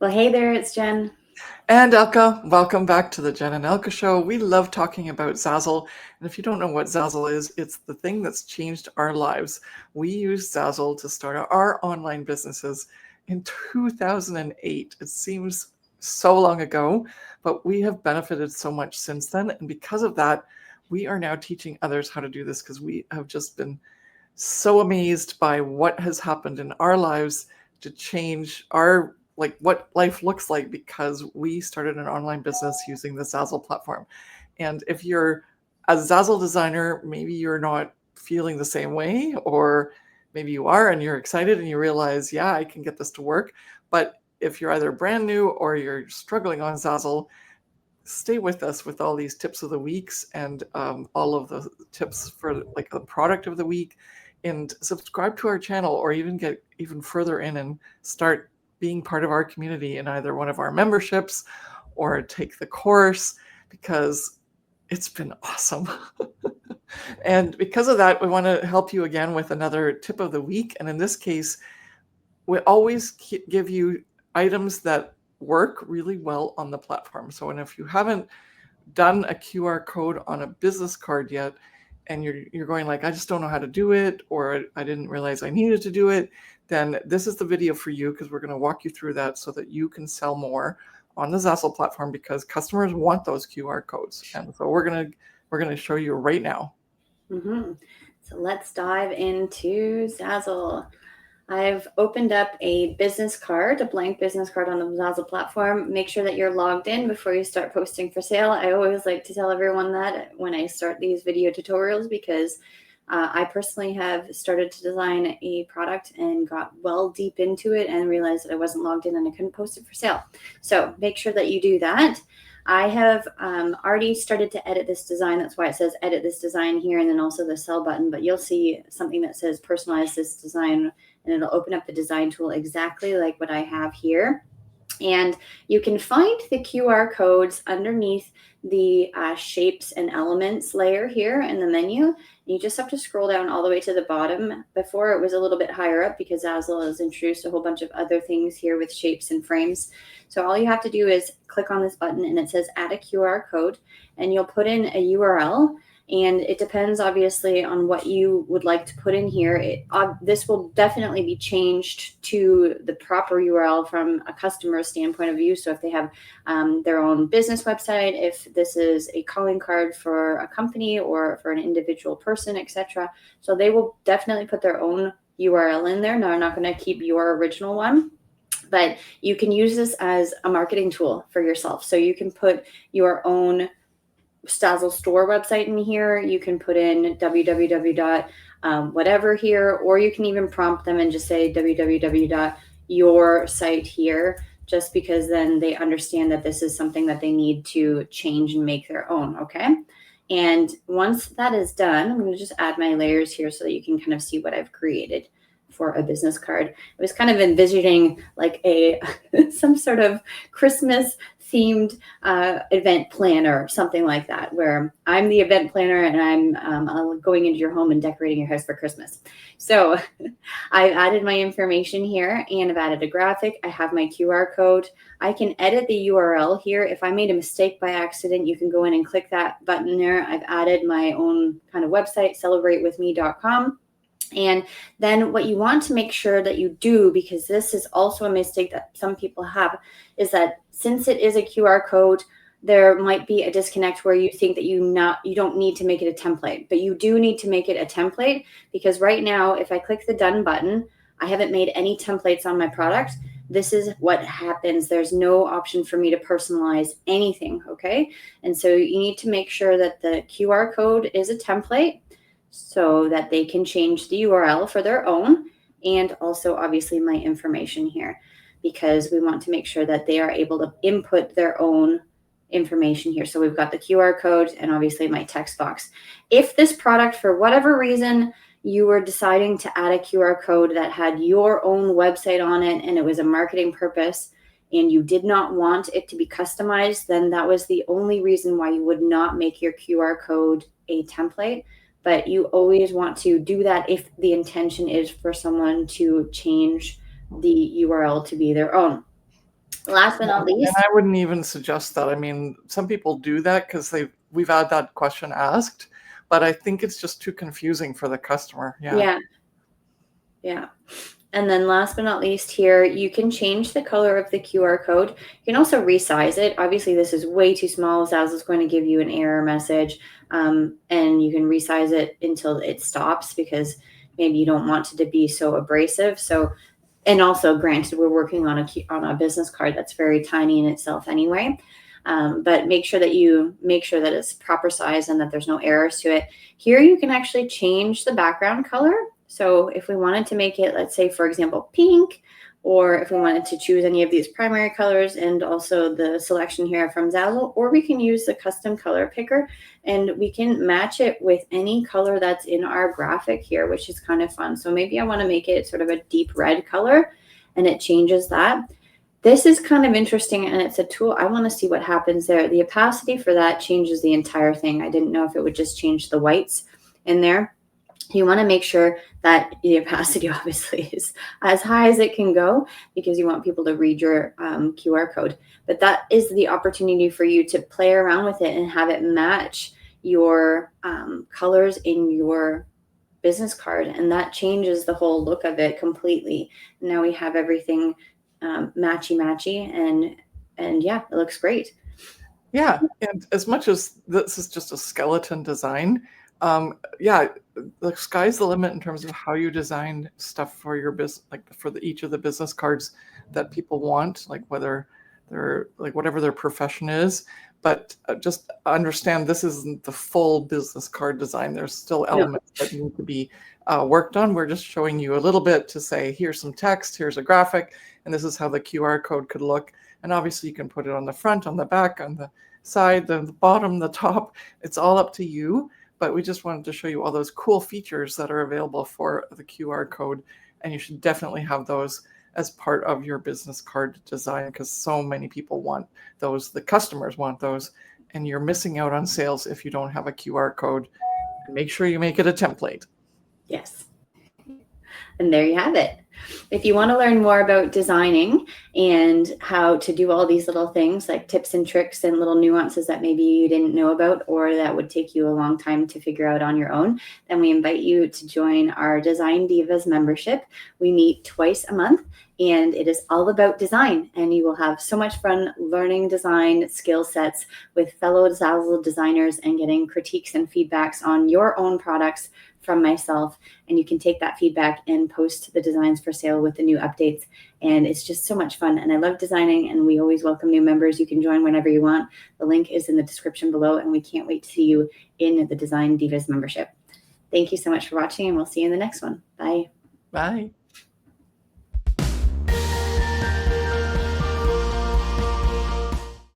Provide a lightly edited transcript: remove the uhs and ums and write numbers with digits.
Well, hey there, it's Jen. And Elke, welcome back to the Jen and Elke Show. We love talking about Zazzle. And if you don't know what Zazzle is, it's the thing that's changed our lives. We used Zazzle to start our online businesses in 2008. It seems so long ago, but we have benefited so much since then. And because of that, we are now teaching others how to do this because we have just been so amazed by what has happened in our lives to change our what life looks like because we started an online business using the Zazzle platform. And if you're a Zazzle designer, maybe you're not feeling the same way, or maybe you are and you're excited and you realize, yeah, I can get this to work. But if you're either brand new or you're struggling on Zazzle, stay with us with all these tips of the weeks and all of the tips for like the product of the week, and subscribe to our channel or even get even further in and start being part of our community in either one of our memberships or take the course, because it's been awesome. And because of that, we want to help you again with another tip of the week. And in this case, we always give you items that work really well on the platform. So, and if you haven't done a QR code on a business card yet, and you're going like, I just don't know how to do it, or I didn't realize I needed to do it, then this is the video for you, because we're going to walk you through that so that you can sell more on the Zazzle platform, because customers want those QR codes. And so we're gonna show you right now. So let's dive into Zazzle. I've opened up a business card, a blank business card on the Zazzle platform. Make sure that you're logged in before you start posting for sale. I always like to tell everyone that when I start these video tutorials, because I personally have started to design a product and got well deep into it and realized that I wasn't logged in and I couldn't post it for sale. So make sure that you do that. I have already started to edit this design. That's why it says edit this design here, and then also the sell button. But you'll see something that says personalize this design, and it'll open up the design tool exactly like what I have here. And you can find the QR codes underneath the shapes and elements layer here in the menu. You just have to scroll down all the way to the bottom. Before, it was a little bit higher up because Zazzle has introduced a whole bunch of other things here with shapes and frames. So all you have to do is click on this button and it says add a QR code, and you'll put in a URL. And it depends, obviously, on what you would like to put in here. This will definitely be changed to the proper URL from a customer standpoint of view. So if they have their own business website, if this is a calling card for a company or for an individual person, etc. So they will definitely put their own URL in there. Now, I'm not going to keep your original one, but you can use this as a marketing tool for yourself. So you can put your own Zazzle store website in here. You can put in www. Whatever here, or you can even prompt them and just say www.your site here, just because then they understand that this is something that they need to change and make their own. Okay. And once that is done, I'm going to just add my layers here so that you can kind of see what I've created for a business card. I was kind of envisioning like some sort of Christmas themed event planner, something like that, where I'm the event planner and I'm going into your home and decorating your house for Christmas. So I've added my information here and I've added a graphic. I have my QR code. I can edit the URL here. If I made a mistake by accident, you can go in and click that button there. I've added my own kind of website, celebratewithme.com. And then what you want to make sure that you do, because this is also a mistake that some people have, is that since it is a QR code, there might be a disconnect where you think that you don't need to make it a template, but you do need to make it a template, because right now, if I click the done button, I haven't made any templates on my product. This is what happens. There's no option for me to personalize anything, okay? And so you need to make sure that the QR code is a template, so that they can change the URL for their own, and also obviously my information here, because we want to make sure that they are able to input their own information here. So we've got the QR code and obviously my text box. If this product, for whatever reason, you were deciding to add a QR code that had your own website on it and it was a marketing purpose and you did not want it to be customized, then that was the only reason why you would not make your QR code a template. But you always want to do that if the intention is for someone to change the URL to be their own. Last but not And least, I wouldn't even suggest that. I mean, some people do that because we've had that question asked, but I think it's just too confusing for the customer. yeah. And then last but not least here, you can change the color of the QR code. You can also resize it. Obviously, this is way too small. Zazzle is going to give you an error message, and you can resize it until it stops because maybe you don't want it to be so abrasive. So, and also granted, we're working on a business card that's very tiny in itself anyway. But make sure that it's proper size and that there's no errors to it. Here you can actually change the background color. So if we wanted to make it, let's say, for example, pink, or if we wanted to choose any of these primary colors and also the selection here from Zazzle, or we can use the custom color picker and we can match it with any color that's in our graphic here, which is kind of fun. So maybe I want to make it sort of a deep red color and it changes that. This is kind of interesting and it's a tool. I want to see what happens there. The opacity for that changes the entire thing. I didn't know if it would just change the whites in there. You want to make sure that the opacity obviously is as high as it can go because you want people to read your QR code. But that is the opportunity for you to play around with it and have it match your colors in your business card. And that changes the whole look of it completely. Now we have everything matchy and yeah, it looks great. Yeah, and as much as this is just a skeleton design, yeah, the sky's the limit in terms of how you design stuff for your business, like for each of the business cards that people want, like whether they're like whatever their profession is. But just understand this isn't the full business card design. There's still elements that need to be worked on. We're just showing you a little bit to say, here's some text, here's a graphic, and this is how the QR code could look. And obviously you can put it on the front, on the back, on the side, the bottom, the top. It's all up to you. But we just wanted to show you all those cool features that are available for the QR code. And you should definitely have those as part of your business card design because so many people want those. The customers want those. And you're missing out on sales if you don't have a QR code. And make sure you make it a template. Yes. And there you have it. If you want to learn more about designing and how to do all these little things like tips and tricks and little nuances that maybe you didn't know about or that would take you a long time to figure out on your own, then we invite you to join our Design Divas membership. We meet twice a month and it is all about design, and you will have so much fun learning design skill sets with fellow Zazzle designers and getting critiques and feedbacks on your own products from myself, and you can take that feedback and post the designs for sale with the new updates. And it's just so much fun, and I love designing, and we always welcome new members. You can join whenever you want. The link is in the description below, and we can't wait to see you in the Design Divas membership. Thank you so much for watching, and we'll see you in the next one. Bye. Bye.